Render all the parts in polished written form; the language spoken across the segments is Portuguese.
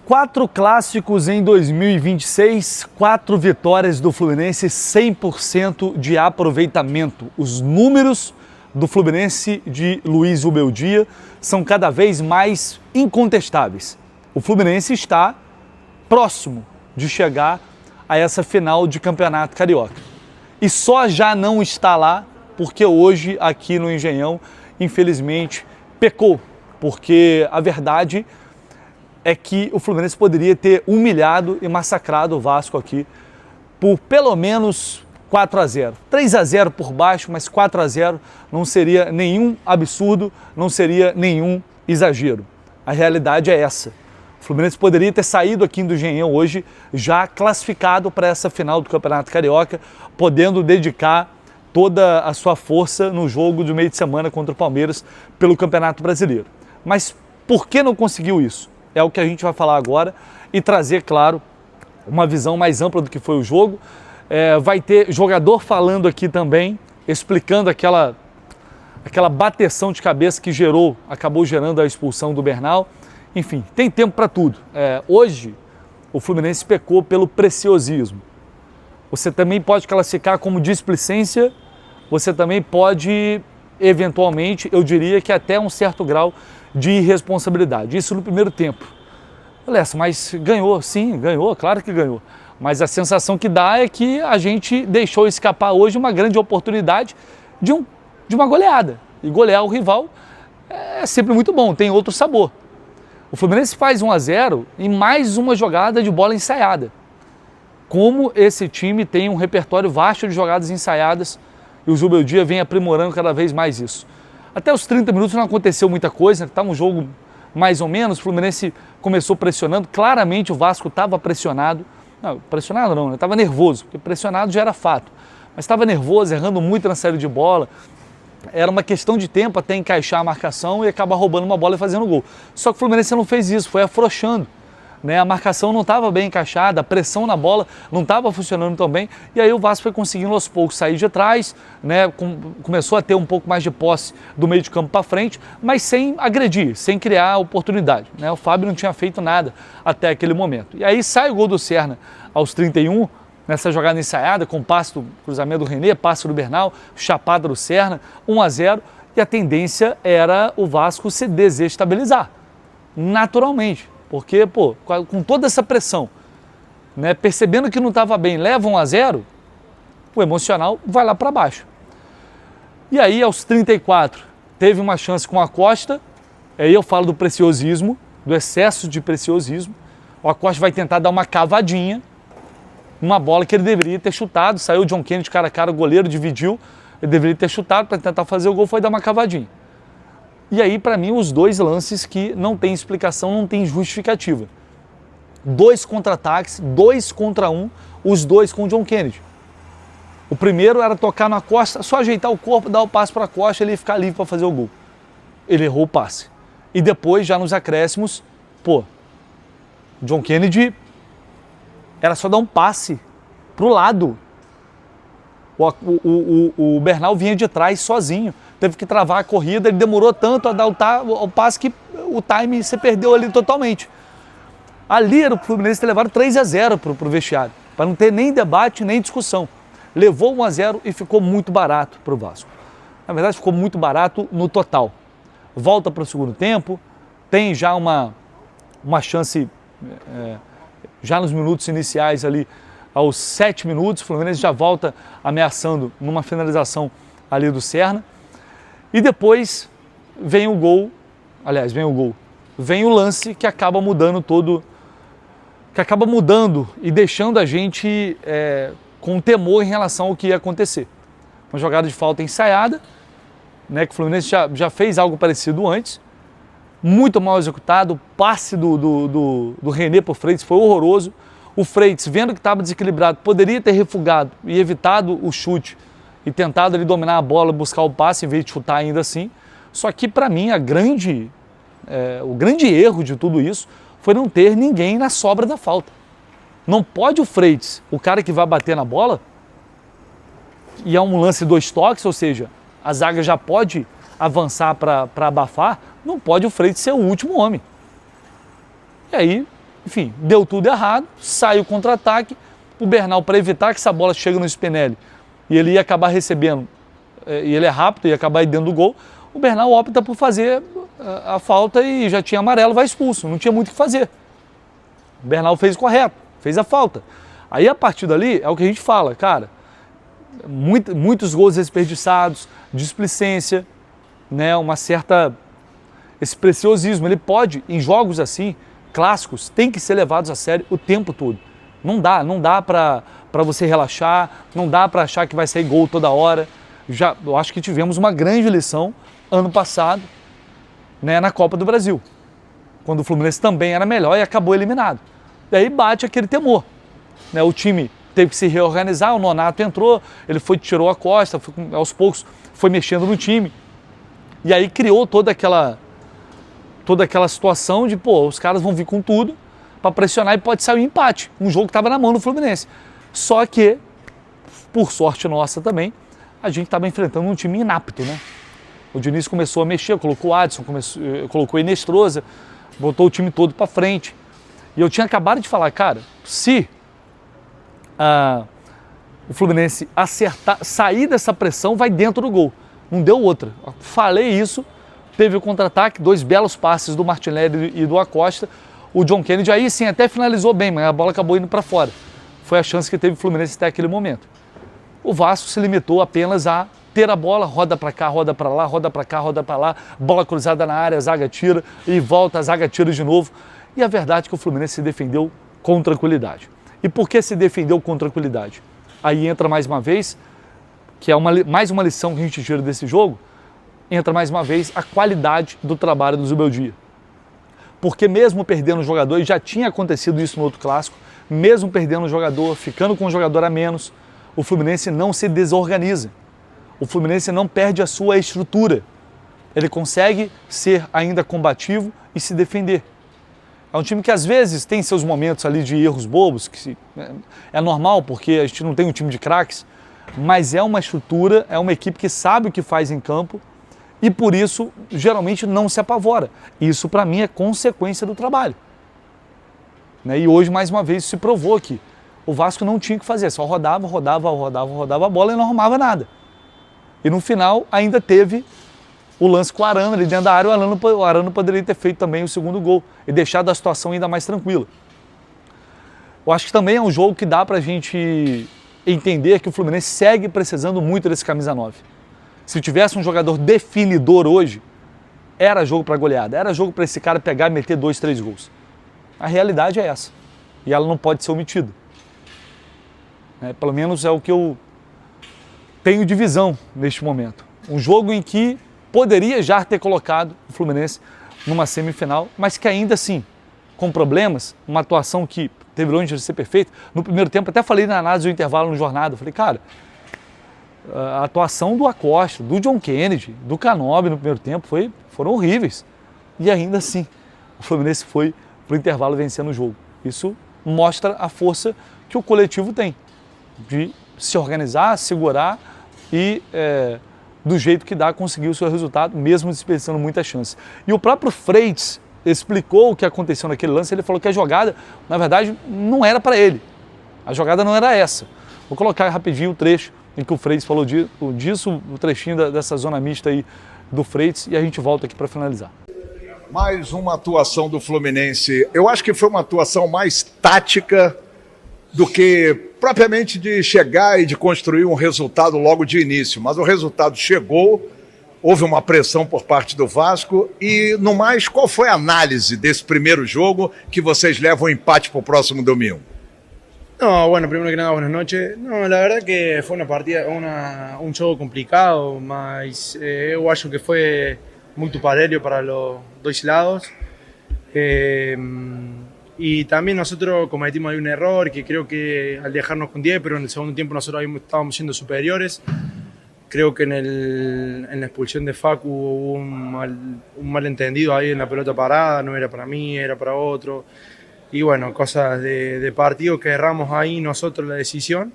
4 clássicos em 2026, 4 vitórias do Fluminense, 100% de aproveitamento. Os números do Fluminense de Luiz Rubeldia são cada vez mais incontestáveis. O Fluminense está próximo de chegar a essa final de Campeonato Carioca. E só já não está lá porque hoje aqui no Engenhão, infelizmente, pecou. Porque a verdade é que o Fluminense poderia ter humilhado e massacrado o Vasco aqui por pelo menos 4-0. 3-0 por baixo, mas 4-0 não seria nenhum absurdo, não seria nenhum exagero. A realidade é essa. O Fluminense poderia ter saído aqui do Engenhão hoje já classificado para essa final do Campeonato Carioca, podendo dedicar toda a sua força no jogo de meio de semana contra o Palmeiras pelo Campeonato Brasileiro. Mas por que não conseguiu isso? É o que a gente vai falar agora e trazer, claro, uma visão mais ampla do que foi o jogo. Vai ter jogador falando aqui também, explicando aquela bateção de cabeça que acabou gerando a expulsão do Bernal. Enfim, tem tempo para tudo. Hoje, o Fluminense pecou pelo preciosismo. Você também pode classificar como displicência, você também pode, eventualmente, eu diria que até um certo grau de irresponsabilidade. Isso no primeiro tempo. Lessa, mas ganhou, sim, ganhou, claro que ganhou. Mas a sensação que dá é que a gente deixou escapar hoje uma grande oportunidade de uma goleada. E golear o rival é sempre muito bom, tem outro sabor. O Fluminense faz 1-0 em mais uma jogada de bola ensaiada. Como esse time tem um repertório vasto de jogadas ensaiadas e o Rubeldia vem aprimorando cada vez mais isso. Até os 30 minutos não aconteceu muita coisa, estava um jogo mais ou menos, o Fluminense começou pressionando, claramente o Vasco estava pressionado. Não, pressionado não, estava nervoso, porque pressionado já era fato. Mas estava nervoso, errando muito na saída de bola. Era uma questão de tempo até encaixar a marcação e acabar roubando uma bola e fazendo gol. Só que o Fluminense não fez isso, foi afrouxando. A marcação não estava bem encaixada, a pressão na bola não estava funcionando tão bem, e aí o Vasco foi conseguindo aos poucos sair de trás, começou a ter um pouco mais de posse do meio de campo para frente, mas sem agredir, sem criar oportunidade. O Fábio não tinha feito nada até aquele momento. E aí sai o gol do Serna aos 31, nessa jogada ensaiada, com passe do cruzamento do René, passe do Bernal, chapada do Serna, 1-0, e a tendência era o Vasco se desestabilizar, naturalmente. Porque, com toda essa pressão, percebendo que não estava bem, leva 1-0, o emocional vai lá para baixo. E aí, aos 34, teve uma chance com o Acosta, aí eu falo do preciosismo, do excesso de preciosismo. O Acosta vai tentar dar uma cavadinha, uma bola que ele deveria ter chutado, saiu o John Kennedy cara a cara, o goleiro dividiu, ele deveria ter chutado para tentar fazer o gol, foi dar uma cavadinha. E aí, para mim, os dois lances que não tem explicação, não tem justificativa. 2 contra-ataques, 2 contra 1, os dois com o John Kennedy. O primeiro era tocar na Costa, só ajeitar o corpo, dar o passe para a Costa e ele ia ficar livre para fazer o gol. Ele errou o passe. E depois, já nos acréscimos, John Kennedy era só dar um passe pro lado. O Bernal vinha de trás sozinho. Teve que travar a corrida, ele demorou tanto a dar o passe que o time se perdeu ali totalmente. Ali era o Fluminense ter levado 3-0 para o vestiário, para não ter nem debate, nem discussão. Levou 1-0 e ficou muito barato para o Vasco. Na verdade, ficou muito barato no total. Volta para o segundo tempo, tem já uma chance, já nos minutos iniciais ali, aos 7 minutos, o Fluminense já volta ameaçando numa finalização ali do Serna. E depois vem o gol, vem o lance que acaba mudando e deixando a gente com temor em relação ao que ia acontecer. Uma jogada de falta ensaiada, que o Fluminense já fez algo parecido antes, muito mal executado, o passe do René para o Freitas foi horroroso. O Freitas, vendo que estava desequilibrado, poderia ter refugado e evitado o chute e tentado ali dominar a bola, buscar o passe em vez de chutar ainda assim. Só que, para mim, o grande erro de tudo isso foi não ter ninguém na sobra da falta. Não pode o Freitas, o cara que vai bater na bola, e é um lance 2 toques, ou seja, a zaga já pode avançar para abafar, não pode o Freitas ser o último homem. E aí Enfim, deu tudo errado, sai o contra-ataque, o Bernal, para evitar que essa bola chegue no Spinelli e ele ia acabar recebendo, e ele é rápido, ia acabar aí dentro do gol, o Bernal opta por fazer a falta e já tinha amarelo, vai expulso, não tinha muito o que fazer. O Bernal fez o correto, fez a falta. Aí a partir dali é o que a gente fala, cara, muitos gols desperdiçados, displicência, né, uma certa, esse preciosismo, ele pode, em jogos assim, clássicos, tem que ser levados a sério o tempo todo. Não dá para você relaxar, não dá para achar que vai sair gol toda hora. Eu acho que tivemos uma grande lição ano passado, né, na Copa do Brasil, quando o Fluminense também era melhor e acabou eliminado. E aí bate aquele temor, né, o time teve que se reorganizar, o Nonato entrou, ele tirou a Costa, aos poucos foi mexendo no time, e aí criou toda aquela situação de, pô, os caras vão vir com tudo para pressionar e pode sair um empate, um jogo que estava na mão do Fluminense. Só que, por sorte nossa também, a gente estava enfrentando um time inapto, né? O Diniz começou a mexer, colocou o Adson, colocou o Inestrosa, botou o time todo para frente. E eu tinha acabado de falar, cara, se o Fluminense sair dessa pressão, vai dentro do gol. Não deu outra. Falei isso, teve o contra-ataque, 2 belos passes do Martinelli e do Acosta. O John Kennedy aí sim até finalizou bem, mas a bola acabou indo para fora. Foi a chance que teve o Fluminense até aquele momento. O Vasco se limitou apenas a ter a bola, roda para cá, roda para lá, roda para cá, roda para lá, bola cruzada na área, a zaga tira e volta, a zaga tira de novo. E a verdade é que o Fluminense se defendeu com tranquilidade. E por que se defendeu com tranquilidade? Aí entra mais uma vez, que é mais uma lição que a gente tira desse jogo, entra mais uma vez a qualidade do trabalho do Zubeldia. Porque mesmo perdendo o jogador, e já tinha acontecido isso no outro clássico, mesmo perdendo o jogador, ficando com o jogador a menos, o Fluminense não se desorganiza. O Fluminense não perde a sua estrutura. Ele consegue ser ainda combativo e se defender. É um time que às vezes tem seus momentos ali de erros bobos, que é normal porque a gente não tem um time de craques, mas é uma estrutura, é uma equipe que sabe o que faz em campo e por isso geralmente não se apavora. Isso para mim é consequência do trabalho. Né? E hoje mais uma vez se provou que o Vasco não tinha o que fazer, só rodava a bola e não arrumava nada. E no final ainda teve o lance com o Arana ali dentro da área, o Arana poderia ter feito também o segundo gol e deixado a situação ainda mais tranquila. Eu acho que também é um jogo que dá pra gente entender que o Fluminense segue precisando muito desse camisa 9. Se tivesse um jogador definidor hoje, era jogo para goleada, era jogo para esse cara pegar e meter 2, 3 gols. A realidade é essa, e ela não pode ser omitida. Pelo menos é o que eu tenho de visão neste momento. Um jogo em que poderia já ter colocado o Fluminense numa semifinal, mas que ainda assim, com problemas, uma atuação que teve longe de ser perfeita. No primeiro tempo, até falei na análise do intervalo no Jornada, falei, cara, a atuação do Acosta, do John Kennedy, do Canóbio no primeiro tempo foram horríveis. E ainda assim, o Fluminense foi para o intervalo vencendo o jogo. Isso mostra a força que o coletivo tem de se organizar, segurar e, do jeito que dá, conseguir o seu resultado, mesmo desperdiçando muita chance. E o próprio Freitas explicou o que aconteceu naquele lance, ele falou que a jogada, na verdade, não era para ele. A jogada não era essa. Vou colocar rapidinho o trecho em que o Freitas falou disso, o trechinho dessa zona mista aí do Freitas, e a gente volta aqui para finalizar. Mais uma atuação do Fluminense. Eu acho que foi uma atuação mais tática do que propriamente de chegar e de construir um resultado logo de início. Mas o resultado chegou, houve uma pressão por parte do Vasco e, no mais, qual foi a análise desse primeiro jogo que vocês levam o empate para o próximo domingo? No, bueno, primero que nada, buenas noches. No, la verdad que fue una partida, un juego complicado, mas eu acho que foi muito parelho para los dois lados. Y también nosotros cometimos ahí un error que creo que al dejarnos con 10, pero en el segundo tiempo nosotros estábamos siendo superiores. Creo que en la expulsión de Facu hubo un malentendido ahí en la pelota parada, no era para mí, era para otro. Y bueno, cosas de partido que erramos ahí nosotros la decisión,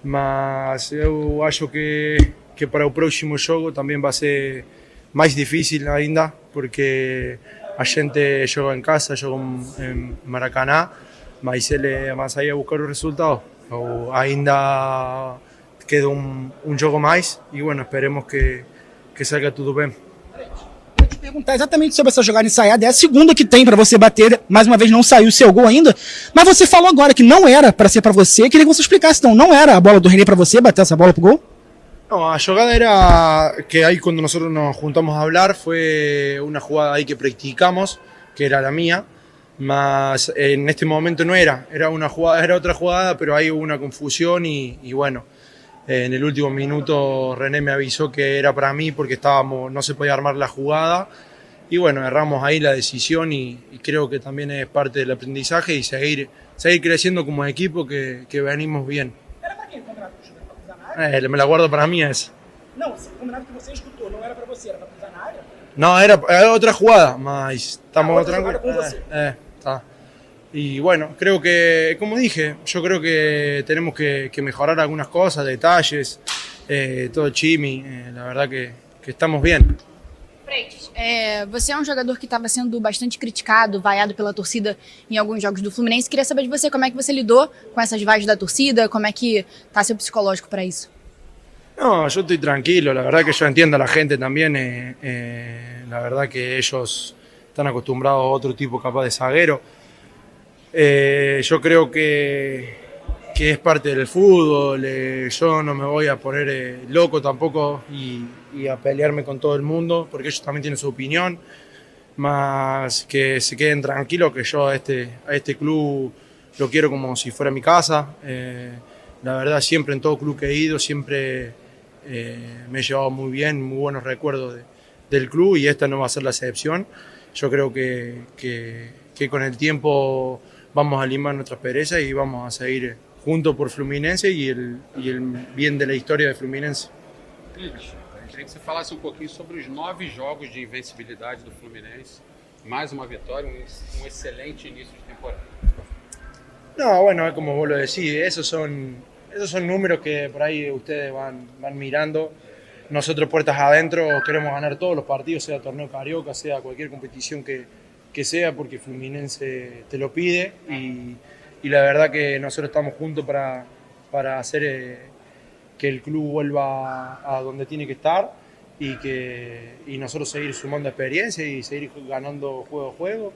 mas eu acho que para o próximo jogo também vai ser mais difícil ainda, porque a gente jogou em casa, jogou em Maracanã, mas ele mais aí a buscar o resultado. Ou ainda queda um jogo mais e, bueno, esperemos que salga tudo bem. Eu te perguntar exatamente sobre essa jogada ensaiada, é a segunda que tem para você bater, mais uma vez não saiu o seu gol ainda, mas você falou agora que não era para ser para você, queria que você explicasse, então, não era a bola do René para você bater essa bola pro gol? No, la jugada era que ahí cuando nosotros nos juntamos a hablar fue una jugada ahí que practicamos, que era la mía, mas en este momento no era una jugada, era otra jugada, pero ahí hubo una confusión y bueno, en el último minuto René me avisó que era para mí porque no se podía armar la jugada y bueno, erramos ahí la decisión y creo que también es parte del aprendizaje y seguir creciendo como equipo que venimos bien. Me la guardo para mí esa. Não, o combinado que você escutou não era para você, era para cruzar na área? No, era otra jugada, mas estamos tranquilos. Está. Y bueno, creo que, como dije, yo creo que tenemos que mejorar algunas cosas, detalles, todo chimi, la verdad que estamos bien. Freitas, você é um jogador que estava sendo bastante criticado, vaiado pela torcida em alguns jogos do Fluminense. Queria saber de você como é que você lidou com essas vaias da torcida, como é que está seu psicológico para isso? No, yo estoy tranquilo, la verdad que yo entiendo a la gente también, la verdad que ellos están acostumbrados a otro tipo capaz de zaguero. Yo creo que es parte del fútbol, yo no me voy a poner loco tampoco y a pelearme con todo el mundo, porque ellos también tienen su opinión, más que se queden tranquilos que yo a este club lo quiero como si fuera mi casa. La verdad siempre en todo club que he ido, siempre me he llevado muy bien, muy buenos recuerdos del club y esta no va a ser la excepción. Yo creo que con el tiempo vamos a limar nuestras perezas y vamos a seguir juntos por Fluminense y el bien de la historia de Fluminense. Queria que você falasse pouquinho sobre os 9 jogos de invencibilidade do Fluminense. Mais uma vitória, um excelente início de temporada. No, bueno, es como vos lo decís, esos son números que por ahí ustedes van mirando. Nosotros puertas adentro queremos ganar todos los partidos, sea torneo carioca, sea cualquier competición que sea, porque Fluminense te lo pide y la verdad que nosotros estamos juntos para hacer que el club vuelva a donde tiene que estar y nosotros seguir sumando experiencia y seguir ganando juego a juego.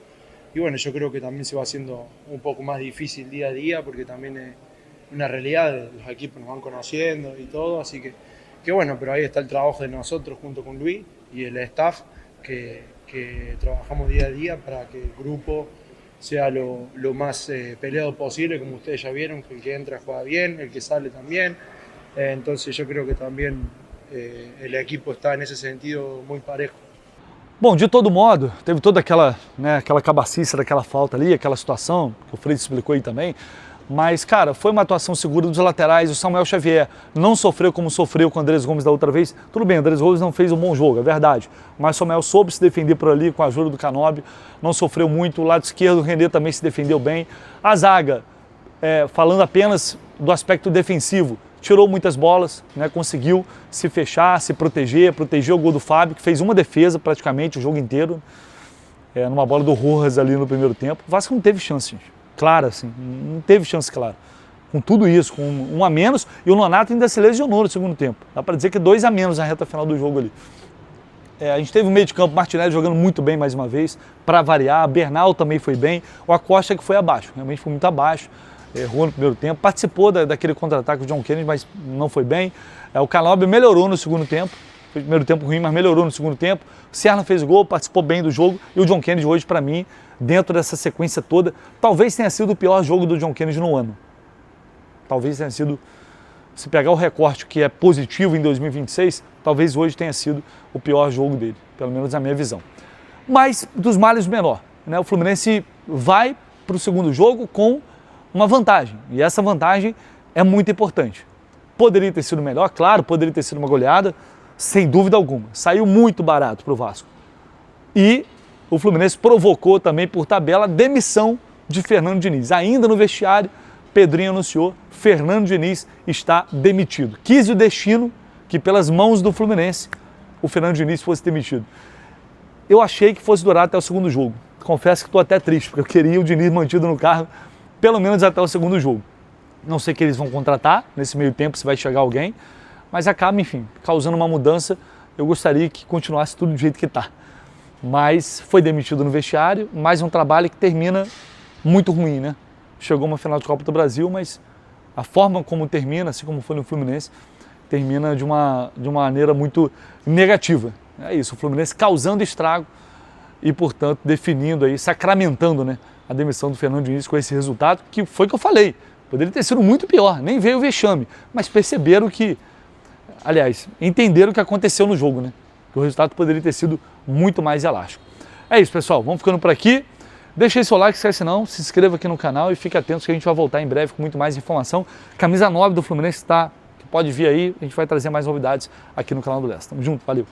Y bueno, yo creo que también se va haciendo un poco más difícil día a día porque también es una realidad, los equipos nos van conociendo y todo, así que bueno, pero ahí está el trabajo de nosotros junto con Luis y el staff que trabajamos día a día para que el grupo sea lo más peleado posible, como ustedes ya vieron, que el que entra juega bien, el que sale también. Entonces yo creo que también el equipo está en ese sentido muy parejo. Bom, de todo modo, teve toda aquela cabacice daquela falta ali, aquela situação, que o Freitas explicou aí também, mas, cara, foi uma atuação segura dos laterais. O Samuel Xavier não sofreu como sofreu com o Andrés Gomes da outra vez. Tudo bem, o Andrés Gomes não fez um bom jogo, é verdade, mas o Samuel soube se defender por ali com a ajuda do Canóbio, não sofreu muito. O lado esquerdo, o René também se defendeu bem. A zaga, falando apenas do aspecto defensivo, tirou muitas bolas, né, conseguiu se fechar, se proteger, protegeu o gol do Fábio, que fez uma defesa praticamente o jogo inteiro, numa bola do Rojas ali no primeiro tempo. O Vasco não teve chance, gente, clara assim, não teve chance clara. Com tudo isso, com um a menos, e o Nonato ainda se lesionou no segundo tempo. Dá para dizer que 2 a menos na reta final do jogo ali. A gente teve o meio de campo, Martinelli jogando muito bem mais uma vez, para variar, Bernal também foi bem, o Acosta que foi abaixo, realmente foi muito abaixo. Errou no primeiro tempo, participou daquele contra-ataque do John Kennedy, mas não foi bem. O Canóbio melhorou no segundo tempo, foi o primeiro tempo ruim, mas melhorou no segundo tempo. O Serna fez o gol, participou bem do jogo, e o John Kennedy hoje, para mim, dentro dessa sequência toda, talvez tenha sido o pior jogo do John Kennedy no ano. Talvez tenha sido, se pegar o recorte que é positivo em 2026, talvez hoje tenha sido o pior jogo dele, pelo menos na minha visão. Mas dos males o menor, né? O Fluminense vai para o segundo jogo com uma vantagem, e essa vantagem é muito importante. Poderia ter sido melhor, claro, poderia ter sido uma goleada, sem dúvida alguma. Saiu muito barato para o Vasco. E o Fluminense provocou também, por tabela, a demissão de Fernando Diniz. Ainda no vestiário, Pedrinho anunciou, Fernando Diniz está demitido. Quis o destino que, pelas mãos do Fluminense, o Fernando Diniz fosse demitido. eu achei que fosse durar até o segundo jogo. Confesso que estou até triste, porque eu queria o Diniz mantido no cargo pelo menos até o segundo jogo. Não sei o que eles vão contratar nesse meio tempo, se vai chegar alguém, mas acaba, enfim, causando uma mudança. Eu gostaria que continuasse tudo do jeito que está. Mas foi demitido no vestiário, mais um trabalho que termina muito ruim, né? Chegou uma final de Copa do Brasil, mas a forma como termina, assim como foi no Fluminense, termina de uma maneira muito negativa. É isso, o Fluminense causando estrago e, portanto, definindo aí, sacramentando, né, a demissão do Fernando Diniz com esse resultado, que foi o que eu falei. Poderia ter sido muito pior, nem veio o vexame, mas perceberam que, aliás, entenderam o que aconteceu no jogo, né? Que o resultado poderia ter sido muito mais elástico. É isso, pessoal, vamos ficando por aqui. Deixe aí seu like, se não, se inscreva aqui no canal e fique atento que a gente vai voltar em breve com muito mais informação. Camisa 9 do Fluminense pode vir aí, a gente vai trazer mais novidades aqui no canal do Leste. Tamo junto, valeu!